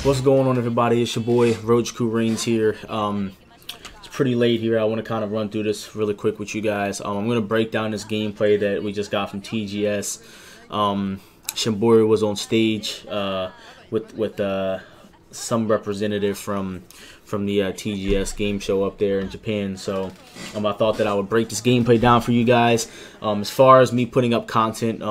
What's going on, everybody? It's your boy Rojikku Reigns here. It's pretty late here. I want to kind of run through this really quick with you guys. I'm going to break down this gameplay that we just got from TGS. Zakkurye was on stage with some representative from the TGS game show up there in Japan. So I thought that I would break this gameplay down for you guys. As far as me putting up content,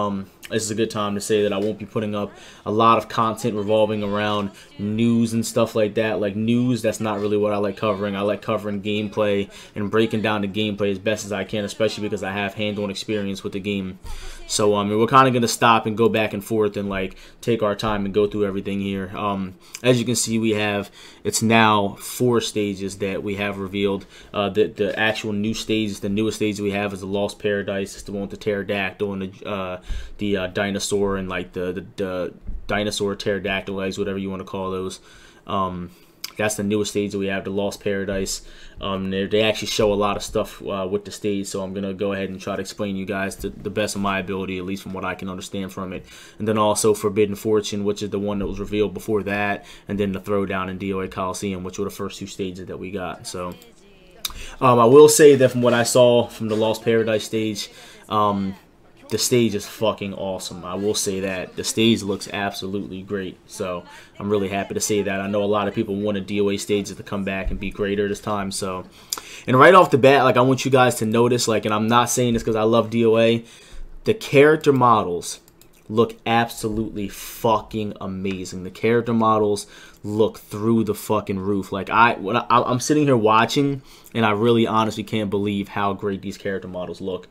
this is a good time to say that I won't be putting up a lot of content revolving around news and stuff like that. Like news, that's not really what I like covering. I like covering gameplay and breaking down the gameplay as best as I can, especially because I have hands-on experience with the game. So we're kind of going to stop and go back and forth and like take our time and go through everything here. As you can see, it's now 4 stages that we have revealed. The actual new stages, the newest stage we have is the Lost Paradise. It's the one with the pterodactyl and the dinosaur and like the dinosaur pterodactyl legs, whatever you want to call those. That's the newest stage that we have, the Lost Paradise. They actually show a lot of stuff with the stage, so I'm going to go ahead and try to explain to you guys to the best of my ability, at least from what I can understand from it. And then also Forbidden Fortune, which is the one that was revealed before that, and then the Throwdown in DOA Coliseum, which were the first 2 stages that we got. So I will say that from what I saw from the Lost Paradise stage, the stage is fucking awesome. I will say that. The stage looks absolutely great. So I'm really happy to say that. I know a lot of people wanted DOA stages to come back and be greater this time. So, and right off the bat, like I want you guys to notice, like, and I'm not saying this because I love DOA, the character models look absolutely fucking amazing. The character models look through the fucking roof. Like I'm sitting here watching, and I really honestly can't believe how great these character models look.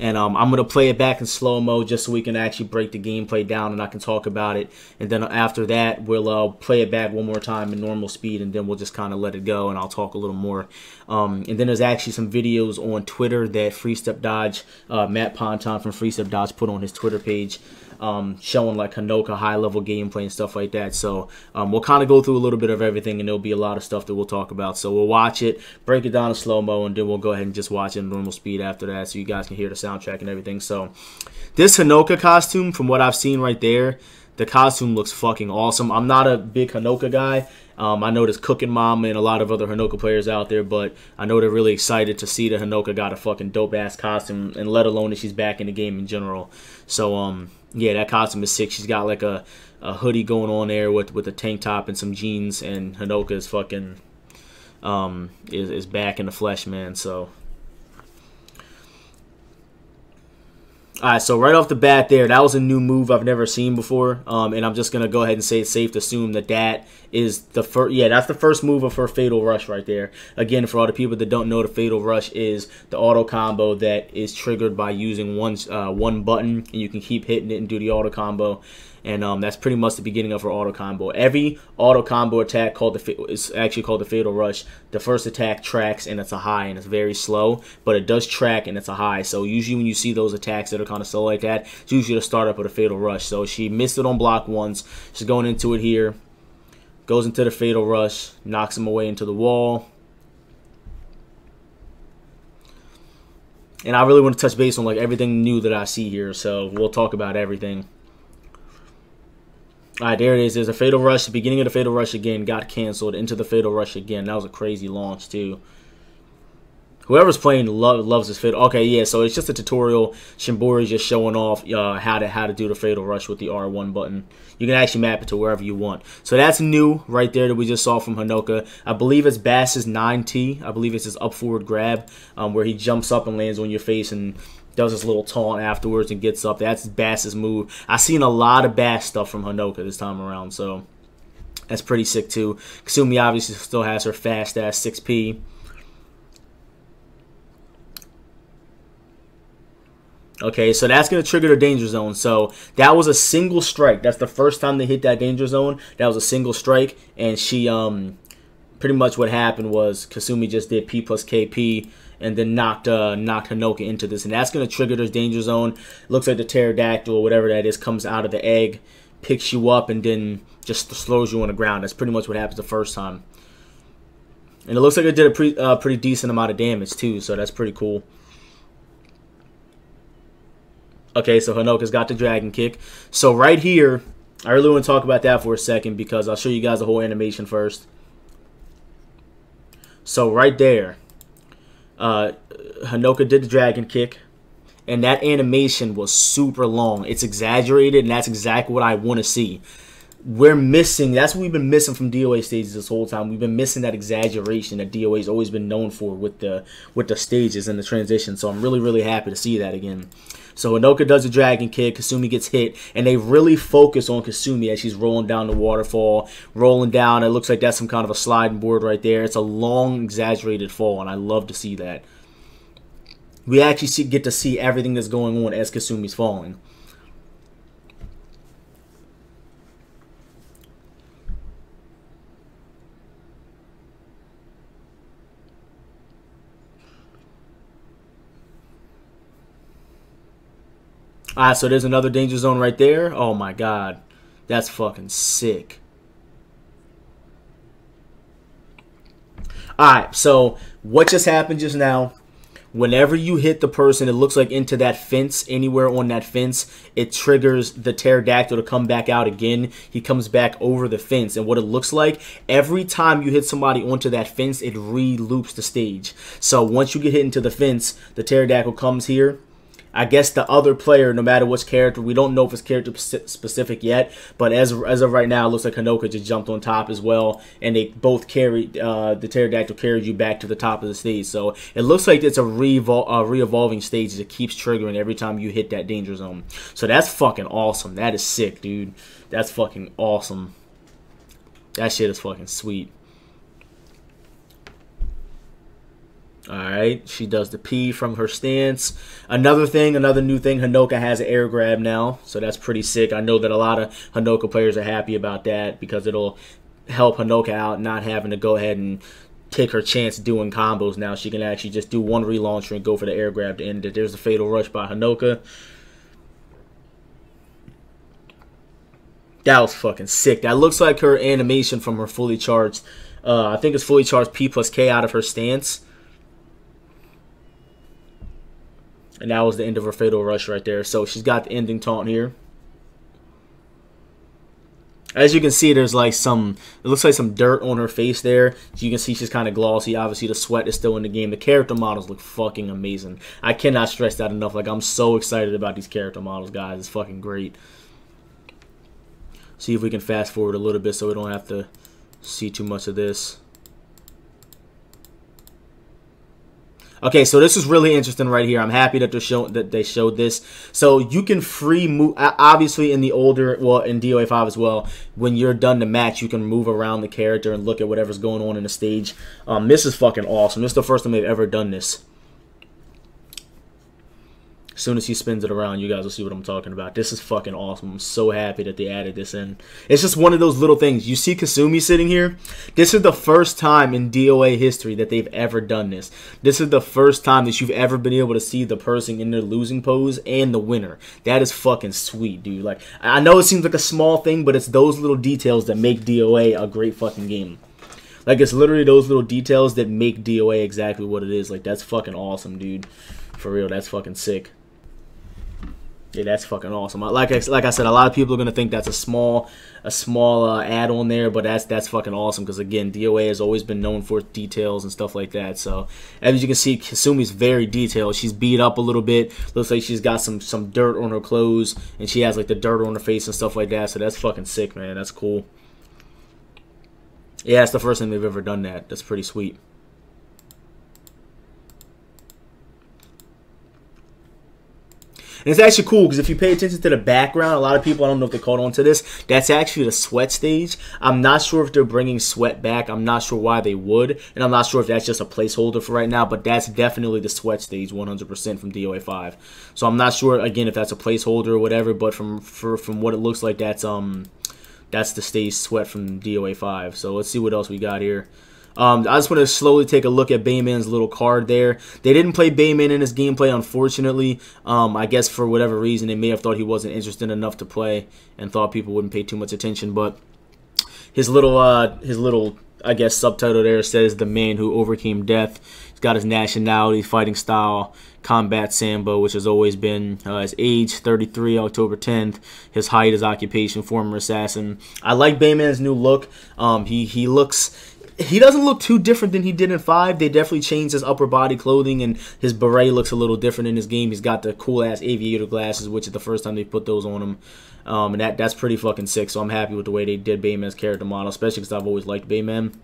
And I'm going to play it back in slow-mo just so we can actually break the gameplay down and I can talk about it. And then after that, we'll play it back one more time in normal speed, and then we'll just kind of let it go, and I'll talk a little more. And then there's actually some videos on Twitter that Free Step Dodge, Matt Ponton from Free Step Dodge, put on his Twitter page, showing like Honoka high-level gameplay and stuff like that. So we'll kind of go through a little bit of everything, and there'll be a lot of stuff that we'll talk about. So we'll watch it, break it down in slow-mo, and then we'll go ahead and just watch it in normal speed after that so you guys can hear the soundtrack and everything. So this Honoka costume, from what I've seen right there, the costume looks fucking awesome. I'm not a big Honoka guy. I know there's Cooking Mom and a lot of other Honoka players out there, but I know they're really excited to see that Honoka got a fucking dope-ass costume, and let alone that she's back in the game in general. So, yeah, that costume is sick. She's got like a hoodie going on there with a tank top and some jeans, and Honoka is fucking is back in the flesh, man. So, alright, so right off the bat there, that was a new move I've never seen before, and I'm just gonna go ahead and say it's safe to assume that that is the first. Yeah, that's the first move of her Fatal Rush right there. Again, for all the people that don't know, the Fatal Rush is the auto combo that is triggered by using one button, and you can keep hitting it and do the auto combo. And that's pretty much the beginning of her auto combo. Every auto combo attack is actually called the Fatal Rush. The first attack tracks, and it's a high, and it's very slow, but it does track, and it's a high. So usually when you see those attacks that are kind of slow like that, it's usually the startup of the Fatal Rush. So she missed it on block once. She's going into it here. Goes into the Fatal Rush, knocks him away into the wall. And I really want to touch base on like everything new that I see here, so we'll talk about everything. Alright, there it is. There's a Fatal Rush. The beginning of the Fatal Rush again got canceled. Into the Fatal Rush again. That was a crazy launch, too. Whoever's playing loves this Fatal. Okay, yeah, so it's just a tutorial. Zakkurye's just showing off how to do the Fatal Rush with the R1 button. You can actually map it to wherever you want. So that's new right there that we just saw from Honoka. I believe it's Bass's 9T. I believe it's his up forward grab, where he jumps up and lands on your face and does his little taunt afterwards and gets up. That's Bass's move. I've seen a lot of Bass stuff from Honoka this time around, so that's pretty sick too. Kasumi obviously still has her fast-ass 6P. Okay, so that's going to trigger the danger zone. So that was a single strike. That's the first time they hit that danger zone. That was a single strike, and she pretty much what happened was Kasumi just did P plus KP and then knocked Honoka into this, and that's going to trigger this danger zone. Looks like the pterodactyl or whatever that is comes out of the egg, picks you up, and then just slows you on the ground. That's pretty much what happens the first time. And it looks like it did a pretty decent amount of damage too, so that's pretty cool. Okay, so Honoka's got the dragon kick. So right here, I really want to talk about that for a second because I'll show you guys the whole animation first. So right there, Honoka did the dragon kick, and that animation was super long. It's exaggerated, and that's exactly what I want to see. We're missing, that's what we've been missing from DOA stages this whole time. We've been missing that exaggeration that DOA has always been known for with the stages and the transition. So I'm really, really happy to see that again. So Honoka does a dragon kick, Kasumi gets hit, and they really focus on Kasumi as she's rolling down the waterfall, rolling down. It looks like that's some kind of a sliding board right there. It's a long, exaggerated fall, and I love to see that. We actually get to see everything that's going on as Kasumi's falling. Alright, so there's another danger zone right there. Oh my god. That's fucking sick. Alright, so what just happened just now, whenever you hit the person, it looks like into that fence, anywhere on that fence, it triggers the pterodactyl to come back out again. He comes back over the fence, and what it looks like, every time you hit somebody onto that fence, it re-loops the stage. So once you get hit into the fence, the pterodactyl comes here. I guess the other player, no matter which character, we don't know if it's character specific yet, but as of right now, it looks like Honoka just jumped on top as well, and they both carried, the pterodactyl carried you back to the top of the stage. So it looks like it's a re-evolving stage that keeps triggering every time you hit that danger zone. So that's fucking awesome. That is sick, dude. That's fucking awesome. That shit is fucking sweet. Alright, she does the P from her stance. Another new thing, Honoka has an air grab now, so that's pretty sick. I know that a lot of Honoka players are happy about that because it'll help Honoka out not having to go ahead and take her chance doing combos now. She can actually just do one relauncher and go for the air grab to end it. There's the fatal rush by Honoka. That was fucking sick. That looks like her animation from her fully charged, I think it's fully charged P plus K out of her stance. And that was the end of her fatal rush right there. So she's got the ending taunt here. As you can see, there's like it looks like some dirt on her face there. So you can see she's kind of glossy. Obviously, the sweat is still in the game. The character models look fucking amazing. I cannot stress that enough. Like, I'm so excited about these character models, guys. It's fucking great. See if we can fast forward a little bit so we don't have to see too much of this. Okay, so this is really interesting right here. I'm happy that they showed this. So you can free move, obviously in the older, well, in DOA5 as well, when you're done the match, you can move around the character and look at whatever's going on in the stage. This is fucking awesome. This is the first time they've ever done this. As soon as he spins it around, you guys will see what I'm talking about. This is fucking awesome. I'm so happy that they added this in. It's just one of those little things. You see Kasumi sitting here? This is the first time in DOA history that they've ever done this. This is the first time that you've ever been able to see the person in their losing pose and the winner. That is fucking sweet, dude. Like, I know it seems like a small thing, but it's those little details that make DOA a great fucking game. Like, it's literally those little details that make DOA exactly what it is. Like, that's fucking awesome, dude. For real, that's fucking sick. Yeah, that's fucking awesome. Like I said, a lot of people are gonna think that's a small add-on there, but that's fucking awesome because again, DOA has always been known for details and stuff like that. So as you can see, Kasumi's very detailed. She's beat up a little bit. Looks like she's got some dirt on her clothes, and she has like the dirt on her face and stuff like that. So that's fucking sick, man. That's cool. Yeah, it's the first time they've ever done that. That's pretty sweet. And it's actually cool because if you pay attention to the background, a lot of people, I don't know if they caught on to this, that's actually the sweat stage. I'm not sure if they're bringing sweat back. I'm not sure why they would. And I'm not sure if that's just a placeholder for right now, but that's definitely the sweat stage 100% from DOA5. So I'm not sure, again, if that's a placeholder or whatever, but from what it looks like, that's the stage sweat from DOA5. So let's see what else we got here. I just want to slowly take a look at Bayman's little card there. They didn't play Bayman in his gameplay, unfortunately. I guess for whatever reason, they may have thought he wasn't interested enough to play and thought people wouldn't pay too much attention. But his little I guess, subtitle there says the man who overcame death. He's got his nationality, fighting style, combat sambo, which has always been his age, 33, October 10th. His height, his occupation, former assassin. I like Bayman's new look. He doesn't look too different than he did in 5. They definitely changed his upper body clothing, and his beret looks a little different in his game. He's got the cool-ass aviator glasses, which is the first time they put those on him. And that's pretty fucking sick, so I'm happy with the way they did Bayman's character model, especially because I've always liked Bayman.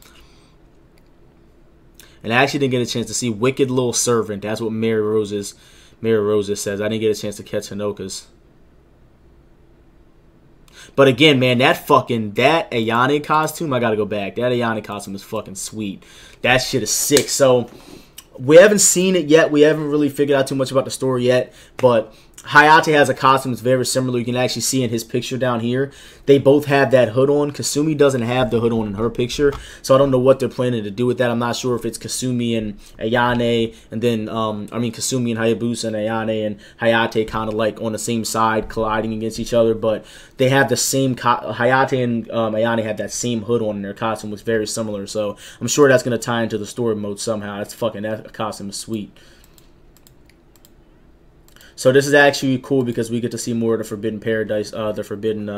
And I actually didn't get a chance to see Wicked Little Servant. That's what Mary Roses says. I didn't get a chance to catch Honoka's. But again, man, that Ayane costume, I gotta go back. That Ayane costume is fucking sweet. That shit is sick. So, we haven't seen it yet. We haven't really figured out too much about the story yet. But Hayate has a costume that's very similar. You can actually see in his picture down here. They both have that hood on. Kasumi doesn't have the hood on in her picture. So I don't know what they're planning to do with that. I'm not sure if it's Kasumi and Ayane. And then, Kasumi and Hayabusa and Ayane and Hayate kind of like on the same side colliding against each other. But they have the same, Hayate and Ayane have that same hood on in their costume. Looks very similar. So I'm sure that's going to tie into the story mode somehow. That costume is sweet. So this is actually cool because we get to see more of the Forbidden Paradise, the Forbidden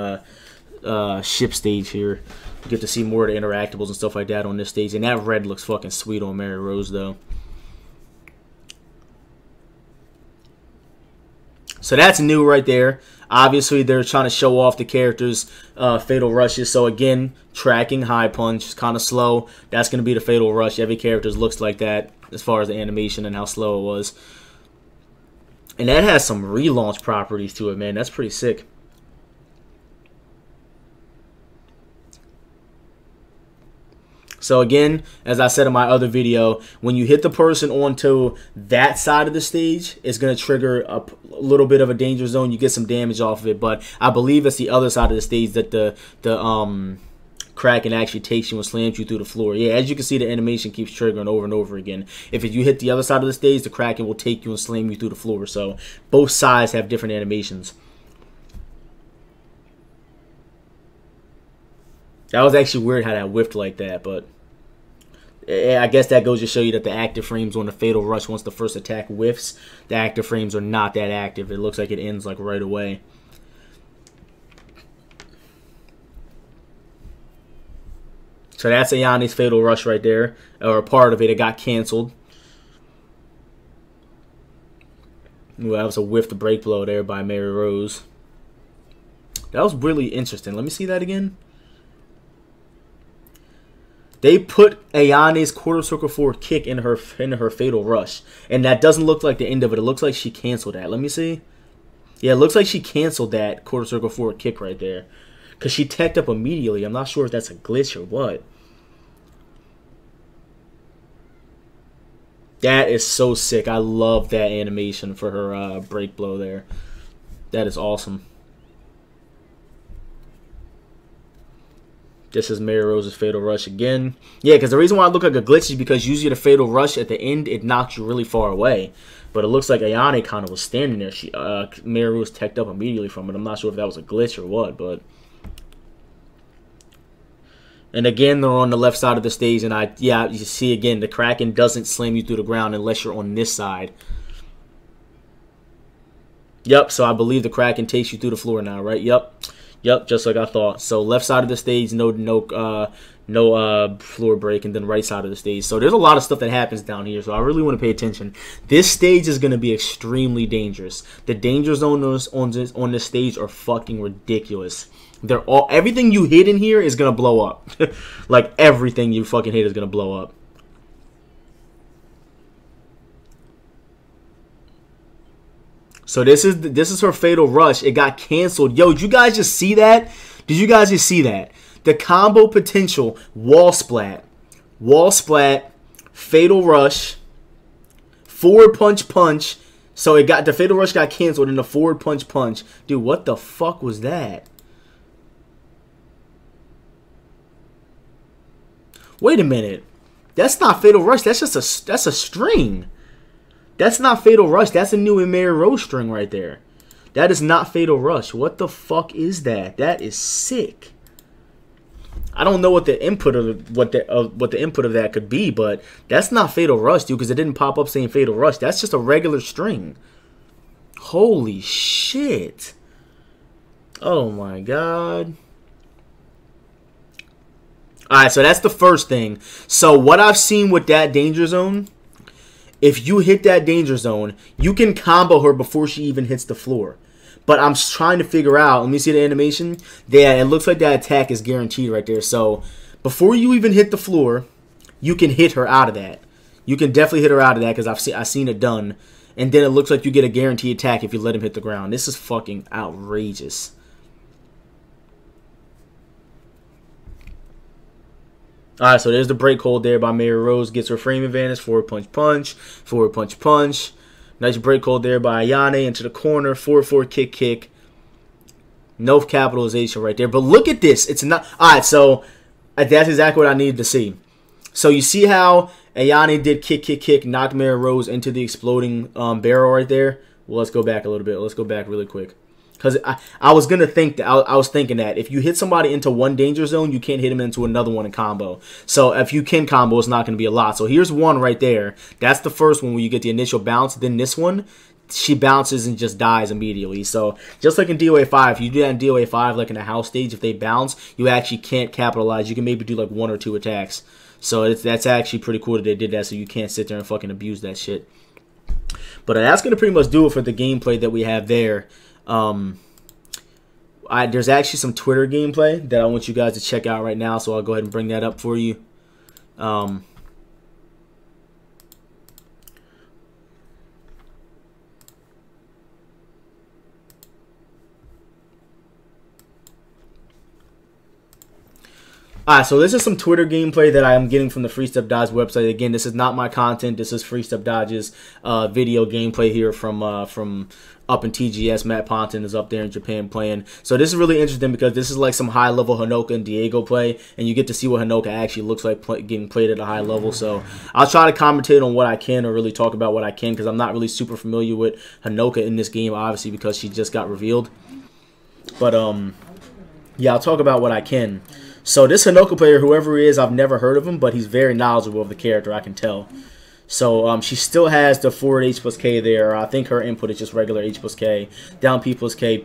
ship stage here. We get to see more of the interactables and stuff like that on this stage. And that red looks fucking sweet on Mary Rose, though. So that's new right there. Obviously, they're trying to show off the characters' fatal rushes. So again, tracking high punch, kind of slow. That's going to be the fatal rush. Every character looks like that as far as the animation and how slow it was. And that has some relaunch properties to it, man. That's pretty sick. So again, as I said in my other video, when you hit the person onto that side of the stage, it's going to trigger a little bit of a danger zone. You get some damage off of it, but I believe it's the other side of the stage that the Kraken actually takes you and slams you through the floor. Yeah, as you can see, the animation keeps triggering over and over again. If you hit the other side of the stage, the Kraken will take you and slam you through the floor. So both sides have different animations. That was actually weird how that whiffed like that, but I guess that goes to show you that the active frames on the Fatal Rush, once the first attack whiffs, the active frames are not that active. It looks like it ends like right away. So that's Ayane's Fatal Rush right there, or a part of it. It got canceled. Ooh, that was a whiff the break blow there by Mary Rose. That was really interesting. Let me see that again. They put Ayane's quarter circle forward kick in her Fatal Rush, and that doesn't look like the end of it. It looks like she canceled that. Let me see. Yeah, it looks like she canceled that quarter circle forward kick right there. Because she teched up immediately. I'm not sure if that's a glitch or what. That is so sick. I love that animation for her break blow there. That is awesome. This is Mary Rose's Fatal Rush again. Yeah, because the reason why it looked like a glitch is because usually the Fatal Rush at the end, it knocks you really far away. But it looks like Ayane kind of was standing there. Mary Rose teched up immediately from it. I'm not sure if that was a glitch or what, but... And again, they're on the left side of the stage, and you see again, the Kraken doesn't slam you through the ground unless you're on this side. Yep, so I believe the Kraken takes you through the floor now, right? Yep, just like I thought. So left side of the stage, no floor break, and then right side of the stage. So there's a lot of stuff that happens down here, so I really want to pay attention. This stage is going to be extremely dangerous. The danger zones on this stage are fucking ridiculous. Everything you hit in here is gonna blow up. Like everything you fucking hit is gonna blow up. So this is her Fatal Rush. It got canceled. Yo, did you guys just see that? Did you guys just see that? The combo potential wall splat, Fatal Rush, forward punch. So the Fatal Rush got canceled and the forward punch. Dude, what the fuck was that? Wait a minute. That's not Fatal Rush. That's a string. That's not Fatal Rush. That's a new Mary Rose string right there. That is not Fatal Rush. What the fuck is that? That is sick. I don't know what the input of what the input of that could be, but that's not Fatal Rush, dude, because it didn't pop up saying Fatal Rush. That's just a regular string. Holy shit. Oh my god. Alright, so that's the first thing. So what I've seen with that danger zone, if you hit that danger zone, you can combo her before she even hits the floor. But I'm trying to figure out, let me see the animation. Yeah, it looks like that attack is guaranteed right there. So before you even hit the floor, you can hit her out of that. You can definitely hit her out of that because I've seen it done. And then it looks like you get a guaranteed attack if you let him hit the ground. This is fucking outrageous. Alright, so there's the break hold there by Mary Rose. Gets her frame advantage. Forward punch punch. Forward punch punch. Nice break hold there by Ayane into the corner. Forward kick kick. No capitalization right there. But look at this. It's not... Alright, so that's exactly what I needed to see. So you see how Ayane did kick, knocked Mary Rose into the exploding barrel right there? Well, let's go back a little bit. Let's go back really quick. Because I was going to think that, I was thinking that if you hit somebody into one danger zone, you can't hit him into another one in combo. So if you can combo, it's not going to be a lot. So here's one right there. That's the first one where you get the initial bounce. Then this one, she bounces and just dies immediately. So just like in DOA5, if you do that in DOA5, like in a house stage, if they bounce, you actually can't capitalize. You can maybe do like 1 or 2 attacks. So that's actually pretty cool that they did that, so you can't sit there and fucking abuse that shit. But that's going to pretty much do it for the gameplay that we have there. There's actually some Twitter gameplay that I want you guys to check out right now, so I'll go ahead and bring that up for you. Alright, so this is some Twitter gameplay that I am getting from the Free Step Dodge website. Again, this is not my content. This is Free Step Dodge's video gameplay here from up in TGS. Matt Ponton is up there in Japan playing. So this is really interesting because this is like some high-level Honoka and Diego play, and you get to see what Honoka actually looks like getting played at a high level. So I'll try to commentate on what I can or really talk about what I can because I'm not really super familiar with Honoka in this game, obviously, because she just got revealed. But, yeah, I'll talk about what I can. So this Honoka player, whoever he is, I've never heard of him, but he's very knowledgeable of the character, I can tell. So she still has the forward H plus K there. I think her input is just regular H plus K. Down P plus K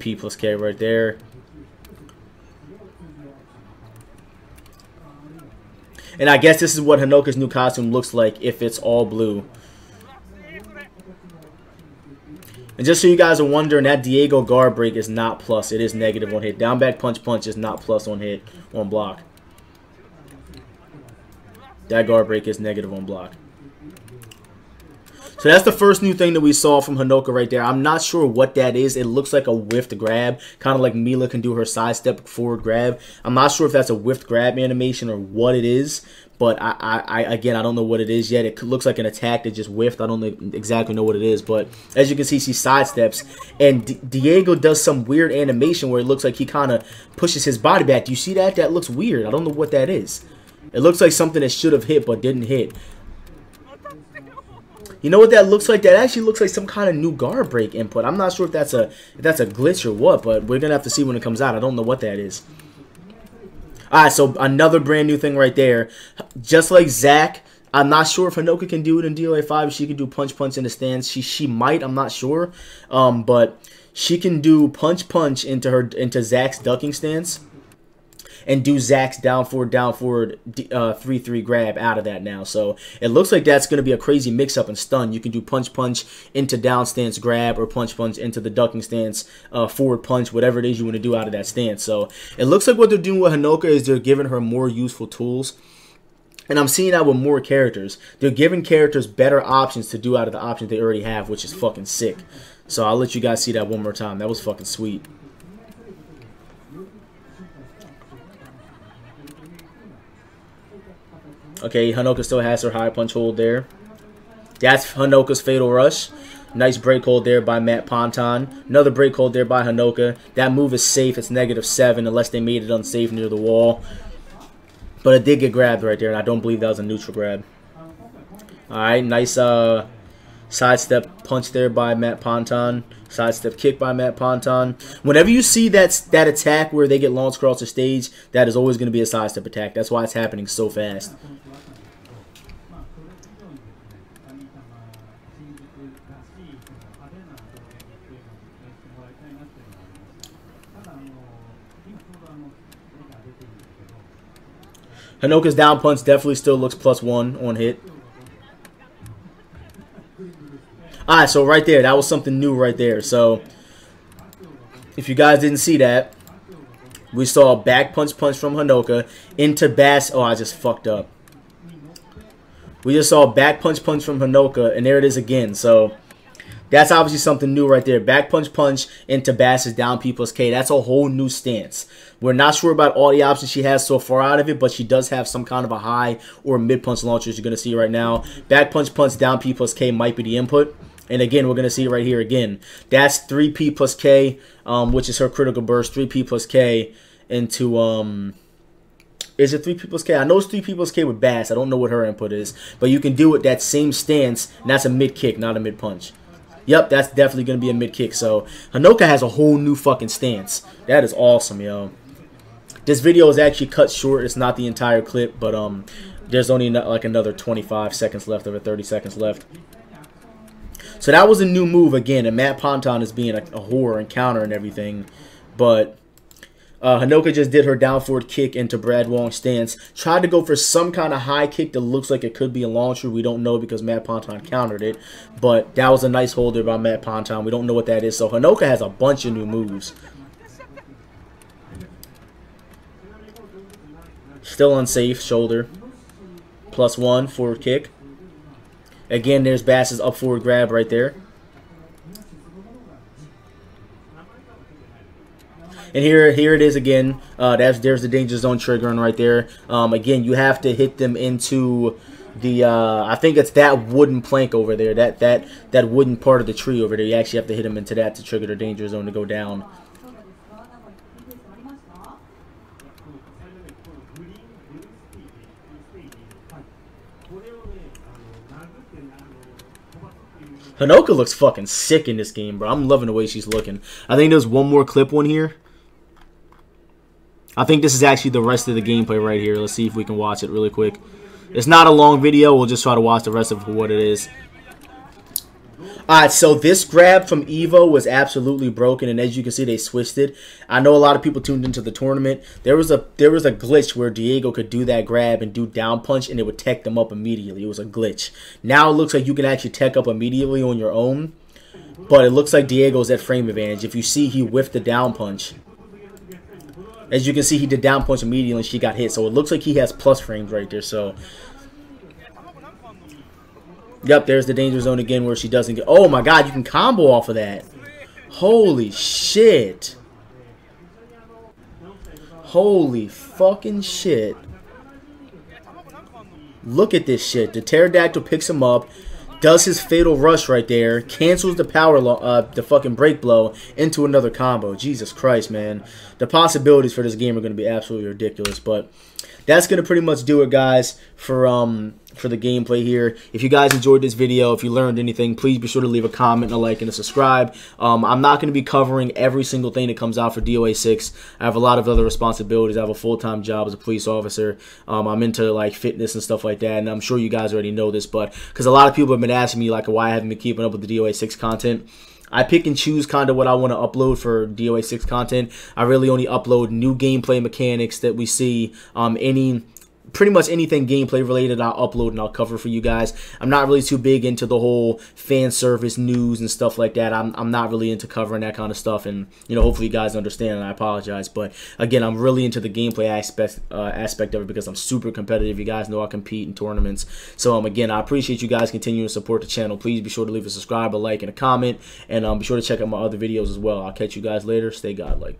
right there. And I guess this is what Honoka's new costume looks like if it's all blue. And just so you guys are wondering, that Diego guard break is not plus. It is negative on hit. Down back punch is not plus on hit on block. That guard break is negative on block. So that's the first new thing that we saw from Honoka right there. I'm not sure what that is. It looks like a whiffed grab, kind of like Mila can do her sidestep forward grab. I'm not sure if that's a whiffed grab animation or what it is, but again, I don't know what it is yet. It looks like an attack that just whiffed. I don't exactly know what it is, but as you can see, she sidesteps, and Diego does some weird animation where it looks like he kind of pushes his body back. Do you see that? That looks weird. I don't know what that is. It looks like something that should have hit but didn't hit. You know what that looks like? That actually looks like some kind of new guard break input. I'm not sure if that's a glitch or what, but we're gonna have to see when it comes out. I don't know what that is. Alright, so another brand new thing right there. Just like Zach, I'm not sure if Honoka can do it in DOA5. She can do punch in the stance. She might, I'm not sure. But she can do punch into Zach's ducking stance. And do Zach's down forward 3-3 grab out of that now. So it looks like that's going to be a crazy mix-up and stun. You can do punch into down stance grab or punch into the ducking stance forward punch, whatever it is you want to do out of that stance. So it looks like what they're doing with Honoka is they're giving her more useful tools. And I'm seeing that with more characters. They're giving characters better options to do out of the options they already have, which is fucking sick. So I'll let you guys see that one more time. That was fucking sweet. Okay, Honoka still has her high punch hold there. That's Honoka's Fatal Rush. Nice break hold there by Matt Ponton. Another break hold there by Honoka. That move is safe. It's -7 unless they made it unsafe near the wall. But it did get grabbed right there, and I don't believe that was a neutral grab. Alright, nice Sidestep punch there by Matt Ponton. Sidestep kick by Matt Ponton. Whenever you see that attack where they get launched across the stage, that is always going to be a sidestep attack. That's why it's happening so fast. Honoka's down punch definitely still looks +1 on hit. Alright, so right there, that was something new right there. So, if you guys didn't see that, we saw a back punch from Honoka into Bass. Oh, I just fucked up. We just saw a back punch from Honoka, and there it is again. So, that's obviously something new right there. Back punch into Bass's down P+K. That's a whole new stance. We're not sure about all the options she has so far out of it, but she does have some kind of a high or mid punch launcher, as you're going to see right now. Back punch down P+K might be the input. And again, we're going to see it right here again. That's 3P+K, which is her critical burst. 3P+K into, is it 3P+K? I know it's 3P+K with Bass. I don't know what her input is. But you can do it that same stance, and that's a mid kick, not a mid punch. Yep, that's definitely going to be a mid kick. So, Honoka has a whole new fucking stance. That is awesome, yo. This video is actually cut short. It's not the entire clip, but there's only like another 25 seconds left of it, 30 seconds left. So that was a new move again, and Matt Ponton is being a whore and counter and everything. But Honoka just did her down forward kick into Brad Wong's stance. Tried to go for some kind of high kick that looks like it could be a launcher. We don't know because Matt Ponton countered it. But that was a nice holder by Matt Ponton. We don't know what that is. So Honoka has a bunch of new moves. Still unsafe, shoulder. +1, forward kick. Again, there's Bass's up forward grab right there. And here it is again. There's the danger zone triggering right there. Again, you have to hit them into the I think it's that wooden plank over there. That wooden part of the tree over there. You actually have to hit them into that to trigger the danger zone to go down. Honoka looks fucking sick in this game, bro. I'm loving the way she's looking. I think there's one more clip on here. I think this is actually the rest of the gameplay right here. Let's see if we can watch it really quick. It's not a long video. We'll just try to watch the rest of it for what it is. Alright, so this grab from Evo was absolutely broken, and as you can see, they switched it. I know a lot of people tuned into the tournament. There was a glitch where Diego could do that grab and do down punch, and it would tech them up immediately. It was a glitch. Now it looks like you can actually tech up immediately on your own, but it looks like Diego's at frame advantage. If you see, he whiffed the down punch. As you can see, he did down punch immediately, and she got hit. So it looks like he has plus frames right there. So. Yep, there's the danger zone again where she doesn't get... Oh my god, you can combo off of that. Holy shit. Holy fucking shit. Look at this shit. The pterodactyl picks him up, does his fatal rush right there, cancels the the fucking break blow into another combo. Jesus Christ, man. The possibilities for this game are going to be absolutely ridiculous, but that's going to pretty much do it, guys, for the gameplay here. If you guys enjoyed this video, if you learned anything, please be sure to leave a comment, a like, and a subscribe. I'm not going to be covering every single thing that comes out for DOA6. I have a lot of other responsibilities. I have a full-time job as a police officer. I'm into like fitness and stuff like that, and I'm sure you guys already know this, but because a lot of people have been asking me like why I haven't been keeping up with the DOA6 content. I pick and choose kind of what I want to upload for DOA6 content. I really only upload new gameplay mechanics that we see, pretty much anything gameplay related I'll upload and I'll cover for you guys. I'm not really too big into the whole fan service news and stuff like that. I'm not really into covering that kind of stuff, and you know, hopefully you guys understand, and I apologize. But again, I'm really into the gameplay aspect of it because I'm super competitive. You guys know I compete in tournaments. So again, I appreciate you guys continuing to support the channel. Please be sure to leave a subscribe, a like, and a comment, and be sure to check out my other videos as well. I'll catch you guys later. Stay godlike.